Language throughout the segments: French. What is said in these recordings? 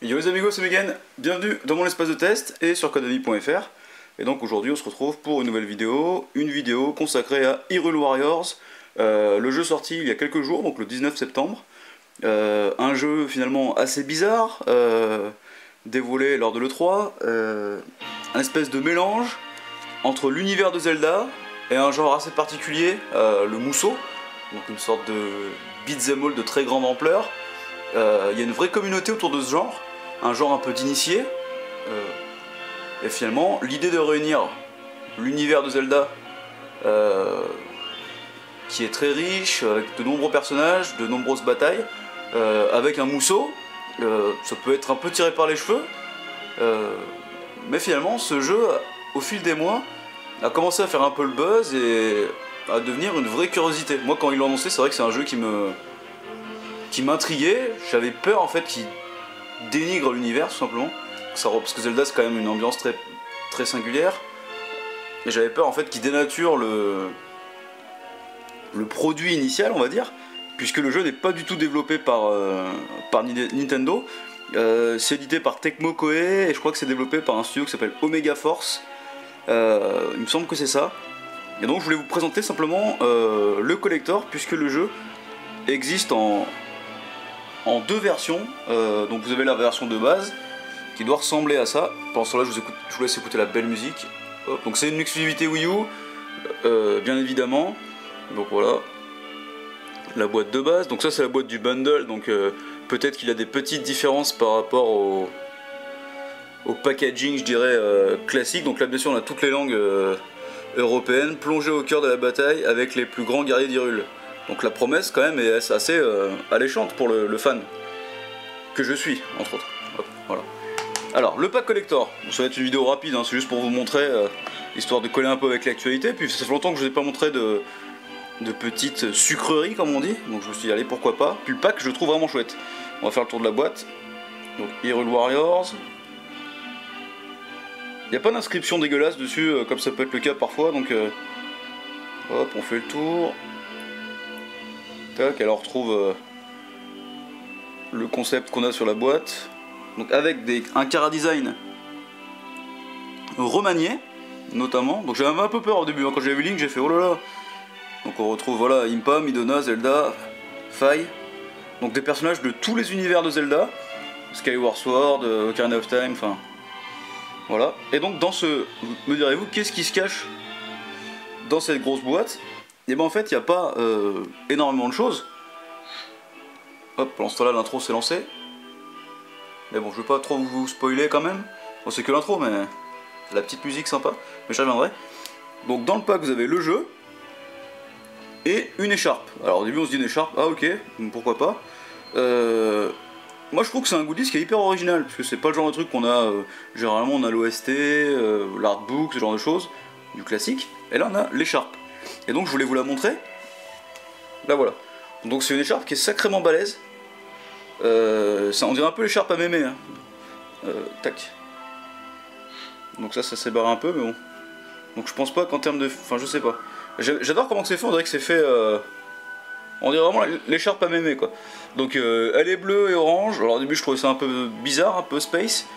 Yo les amigos, c'est Megan, bienvenue dans mon espace de test et sur Codemy.fr. Et donc aujourd'hui on se retrouve pour une nouvelle vidéo, consacrée à Hyrule Warriors, le jeu sorti il y a quelques jours, donc le 19 septembre. Un jeu finalement assez bizarre, dévoilé lors de l'E3, un espèce de mélange entre l'univers de Zelda et un genre assez particulier, le Musou, donc une sorte de beat'em all de très grande ampleur. Il y a une vraie communauté autour de ce genre, un genre un peu d'initié, et finalement l'idée de réunir l'univers de Zelda, qui est très riche, avec de nombreux personnages, de nombreuses batailles, avec un Musou, ça peut être un peu tiré par les cheveux, mais finalement ce jeu, au fil des mois, a commencé à faire un peu le buzz et à devenir une vraie curiosité. Moi quand ils l'ont annoncé, c'est vrai que c'est un jeu qui m'intriguait. J'avais peur en fait qu'il dénigre l'univers tout simplement, parce que Zelda c'est quand même une ambiance très, très singulière, et j'avais peur en fait qu'il dénature le produit initial, on va dire, puisque le jeu n'est pas du tout développé par Nintendo. C'est édité par Tecmo Koei et je crois que c'est développé par un studio qui s'appelle Omega Force. Il me semble que c'est ça. Et donc je voulais vous présenter simplement le collector, puisque le jeu existe en deux versions. Donc vous avez la version de base qui doit ressembler à ça. Pendant ce temps-là, je vous laisse écouter la belle musique. Hop. Donc c'est une exclusivité Wii U, bien évidemment. Donc voilà, la boîte de base. Donc ça c'est la boîte du bundle. Donc peut-être qu'il y a des petites différences par rapport au packaging, je dirais, classique. Donc là bien sûr on a toutes les langues européennes, plongées au cœur de la bataille avec les plus grands guerriers d'Hyrule. Donc la promesse quand même est assez alléchante pour le fan que je suis, entre autres. Hop, voilà. Alors le pack collector, ça va être une vidéo rapide, hein, c'est juste pour vous montrer, histoire de coller un peu avec l'actualité. Puis ça fait longtemps que je vous ai pas montré de petites sucreries comme on dit, donc je me suis dit allez pourquoi pas. Puis le pack je le trouve vraiment chouette. On va faire le tour de la boîte. Donc Hyrule Warriors. Il n'y a pas d'inscription dégueulasse dessus, comme ça peut être le cas parfois, donc hop, on fait le tour. Tac, alors on retrouve le concept qu'on a sur la boîte. Donc avec un chara-design remanié, notamment. Donc j'avais un peu peur au début, hein. Quand j'ai vu Link, j'ai fait oh là là. Donc on retrouve voilà Impa, Midona, Zelda, Faye. Donc des personnages de tous les univers de Zelda. Skyward Sword, Ocarina of Time, enfin... Voilà. Et donc dans ce... Me direz-vous, qu'est-ce qui se cache dans cette grosse boîte? Et ben en fait, il n'y a pas énormément de choses. Hop, pendant ce temps-là, l'intro s'est lancée. Mais bon, je veux pas trop vous spoiler quand même. Bon, c'est que l'intro, mais la petite musique sympa. Mais j'y reviendrai. Donc dans le pack, vous avez le jeu et une écharpe. Alors au début, on se dit une écharpe, ah ok, pourquoi pas. Moi, je trouve que c'est un goodies qui est hyper original, parce que c'est pas le genre de truc qu'on a. Généralement, on a l'OST, l'artbook, ce genre de choses, du classique. Et là, on a l'écharpe. Et donc, je voulais vous la montrer. Là, voilà. Donc, c'est une écharpe qui est sacrément balèze. On dirait un peu l'écharpe à mémé. Hein. Tac. Donc ça s'est barré un peu, mais bon. Donc je pense pas qu'en termes de... Enfin, je sais pas. J'adore comment c'est fait, on dirait que c'est fait... On dirait vraiment l'écharpe à mémé, quoi. Donc elle est bleue et orange. Alors au début je trouvais ça un peu bizarre, un peu space.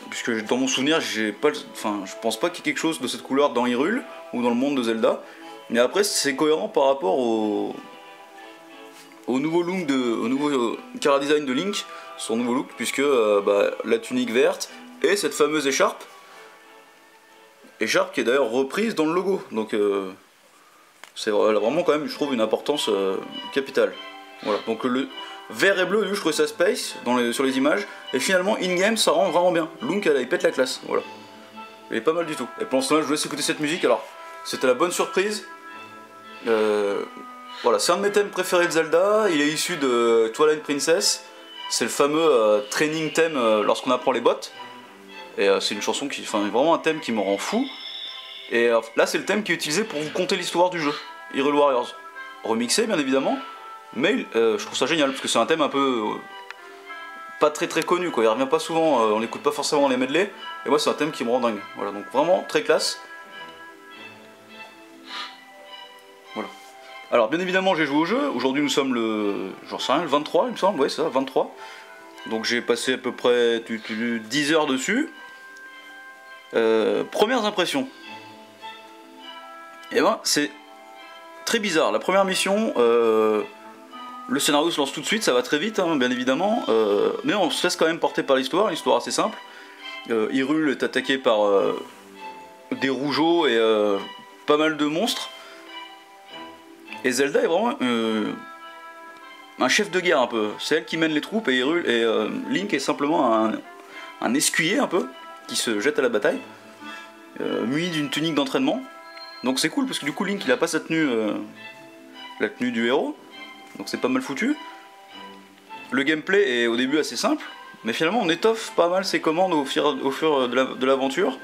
Puisque dans mon souvenir, je pense pas qu'il y ait quelque chose de cette couleur dans Hyrule ou dans le monde de Zelda. Mais après c'est cohérent par rapport au nouveau look au nouveau chara-design de Link, son nouveau look, puisque la tunique verte et cette fameuse écharpe qui est d'ailleurs reprise dans le logo. Donc c'est vraiment quand même, je trouve, une importance capitale. Voilà, donc le vert et bleu, je trouvais ça space sur les images, et finalement in-game ça rend vraiment bien. Link il pète la classe, voilà. Il est pas mal du tout. Et pendant ce temps-là, je vous laisse écouter cette musique. Alors, c'était la bonne surprise. Voilà, c'est un de mes thèmes préférés de Zelda, il est issu de Twilight Princess. C'est le fameux training thème lorsqu'on apprend les bottes. Et c'est une chanson qui, vraiment un thème qui me rend fou. Et là c'est le thème qui est utilisé pour vous conter l'histoire du jeu, Hyrule Warriors. Remixé bien évidemment, mais je trouve ça génial, parce que c'est un thème un peu... pas très très connu, quoi. Il revient pas souvent, on n'écoute pas forcément les medley. Et moi c'est un thème qui me rend dingue. Voilà, donc vraiment très classe. Voilà. Alors bien évidemment j'ai joué au jeu, aujourd'hui nous sommes le... j'en sais rien, le 23 il me semble, ouais c'est ça, 23. Donc j'ai passé à peu près 10 heures dessus. Premières impressions. Et ben c'est très bizarre. La première mission, le scénario se lance tout de suite, ça va très vite, hein, bien évidemment. Mais on se laisse quand même porter par l'histoire, une histoire assez simple. Hyrule est attaqué par des rougeaux et pas mal de monstres. Et Zelda est vraiment un chef de guerre un peu. C'est elle qui mène les troupes et Hyrule et Link est simplement un escuyer un peu qui se jette à la bataille, muni d'une tunique d'entraînement. Donc c'est cool parce que du coup Link il a pas sa tenue, la tenue du héros, donc c'est pas mal foutu. Le gameplay est au début assez simple, mais finalement on étoffe pas mal ses commandes au fur de l'aventure.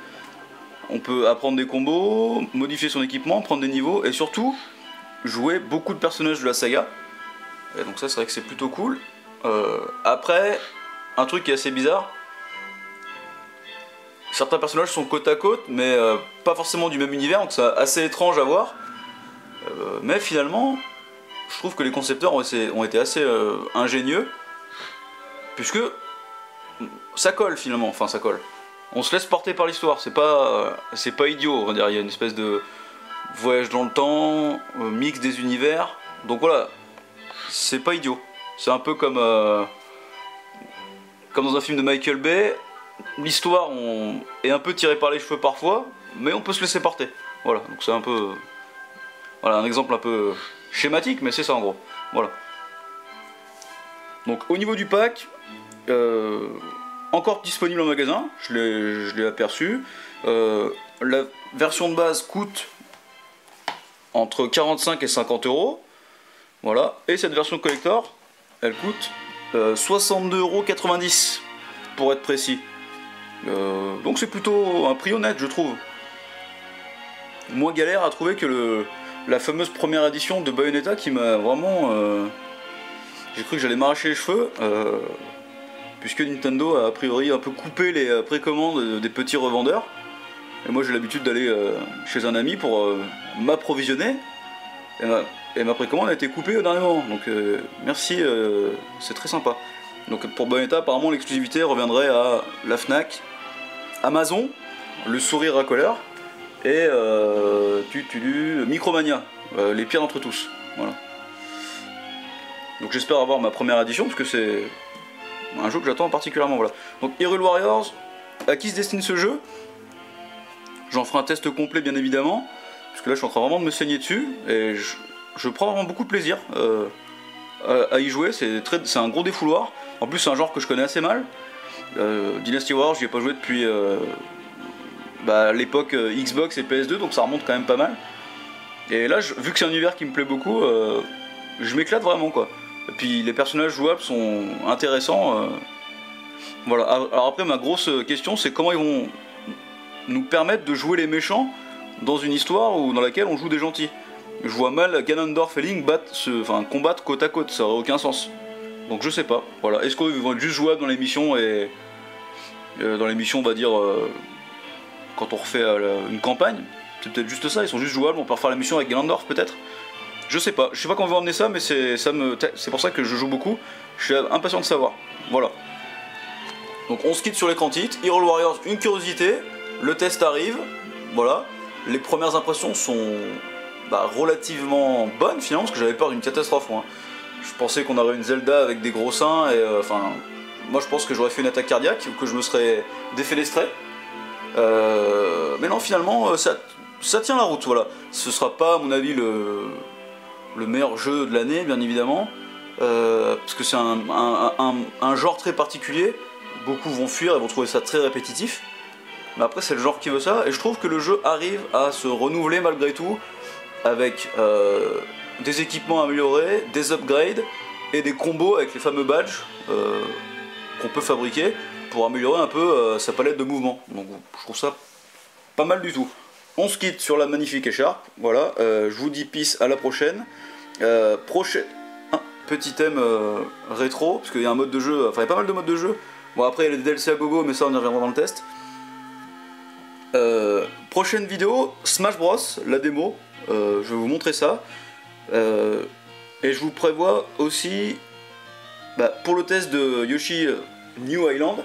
On peut apprendre des combos, modifier son équipement, prendre des niveaux et surtout jouer beaucoup de personnages de la saga. Et donc ça c'est vrai que c'est plutôt cool. Après, un truc qui est assez bizarre, certains personnages sont côte à côte mais pas forcément du même univers, donc c'est assez étrange à voir. Mais finalement, je trouve que les concepteurs ont été assez ingénieux, puisque ça colle finalement, enfin ça colle. On se laisse porter par l'histoire, c'est pas idiot, on va dire, il y a une espèce de voyage dans le temps, mix des univers, donc voilà, c'est pas idiot. C'est un peu comme dans un film de Michael Bay, l'histoire est un peu tirée par les cheveux parfois, mais on peut se laisser porter. Voilà, donc c'est un peu... Voilà, un exemple un peu schématique, mais c'est ça en gros. Voilà. Donc au niveau du pack, encore disponible en magasin, je l'ai aperçu. La version de base coûte entre 45 et 50 euros. Voilà. Et cette version collector, elle coûte 62,90 € pour être précis. Donc c'est plutôt un prix honnête, je trouve. Moi galère à trouver que la fameuse première édition de Bayonetta qui m'a vraiment... j'ai cru que j'allais m'arracher les cheveux, puisque Nintendo a priori un peu coupé les précommandes des petits revendeurs. Et moi j'ai l'habitude d'aller chez un ami pour m'approvisionner. Et ma précommande a été coupée au dernier moment. Donc merci, c'est très sympa. Donc pour Bayonetta, apparemment l'exclusivité reviendrait à la Fnac, Amazon, le sourire racoleur, et Micromania, les pires d'entre tous. Voilà. Donc j'espère avoir ma première édition, parce que c'est un jeu que j'attends particulièrement. Voilà. Donc Hyrule Warriors, à qui se destine ce jeu? J'en ferai un test complet bien évidemment, parce que là je suis en train vraiment de me saigner dessus, et je prends vraiment beaucoup de plaisir à y jouer, c'est un gros défouloir. En plus c'est un genre que je connais assez mal. Dynasty Warriors, j'y ai pas joué depuis l'époque Xbox et PS2, donc ça remonte quand même pas mal. Et là, vu que c'est un univers qui me plaît beaucoup, je m'éclate vraiment quoi. Et puis les personnages jouables sont intéressants. Voilà. Alors après, ma grosse question, c'est comment ils vont nous permettre de jouer les méchants dans une histoire dans laquelle on joue des gentils. Je vois mal Ganondorf et Link combattre côte à côte, ça aurait aucun sens. Donc je sais pas. Voilà. Est-ce qu'ils vont être juste jouables dans l'émission et dans l'émission, on va dire, quand on refait une campagne, c'est peut-être juste ça, ils sont juste jouables, on peut refaire la mission avec Ganondorf peut-être. Je sais pas comment on va emmener ça, mais c'est pour ça que je joue beaucoup, je suis impatient de savoir. Voilà. Donc on se quitte sur l'écran titre, Hyrule Warriors, une curiosité, le test arrive, voilà. Les premières impressions sont relativement bonnes finalement, parce que j'avais peur d'une catastrophe moi. Je pensais qu'on aurait une Zelda avec des gros seins, et moi je pense que j'aurais fait une attaque cardiaque, ou que je me serais défenestré. Mais non, finalement, ça tient la route, voilà. Ce sera pas, à mon avis, le meilleur jeu de l'année, bien évidemment, parce que c'est un genre très particulier. Beaucoup vont fuir et vont trouver ça très répétitif. Mais après, c'est le genre qui veut ça, et je trouve que le jeu arrive à se renouveler malgré tout, avec des équipements améliorés, des upgrades, et des combos avec les fameux badges qu'on peut fabriquer pour améliorer un peu sa palette de mouvements. Donc je trouve ça pas mal du tout. On se quitte sur la magnifique écharpe, voilà, je vous dis peace, à la prochaine. Petit thème rétro, parce qu'il y a un mode de jeu, il y a pas mal de modes de jeu. Bon après il y a les DLC à gogo, mais ça on y reviendra dans le test. Prochaine vidéo, Smash Bros, la démo, je vais vous montrer ça. Et je vous prévois aussi pour le test de Yoshi New Island,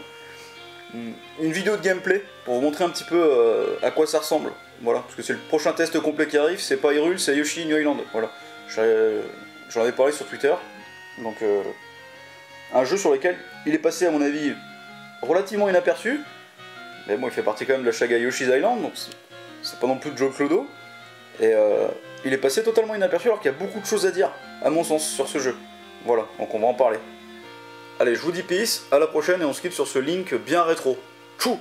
une vidéo de gameplay pour vous montrer un petit peu à quoi ça ressemble. Voilà, parce que c'est le prochain test complet qui arrive, c'est pas Hyrule, c'est Yoshi New Island. Voilà, j'en avais parlé sur Twitter. Donc, un jeu sur lequel il est passé, à mon avis, relativement inaperçu. Mais bon, il fait partie quand même de la saga Yoshi's Island, donc c'est pas non plus de Joe Clodo. Et il est passé totalement inaperçu alors qu'il y a beaucoup de choses à dire, à mon sens, sur ce jeu. Voilà, donc on va en parler. Allez, je vous dis peace, à la prochaine et on se quitte sur ce Link bien rétro. Tchou!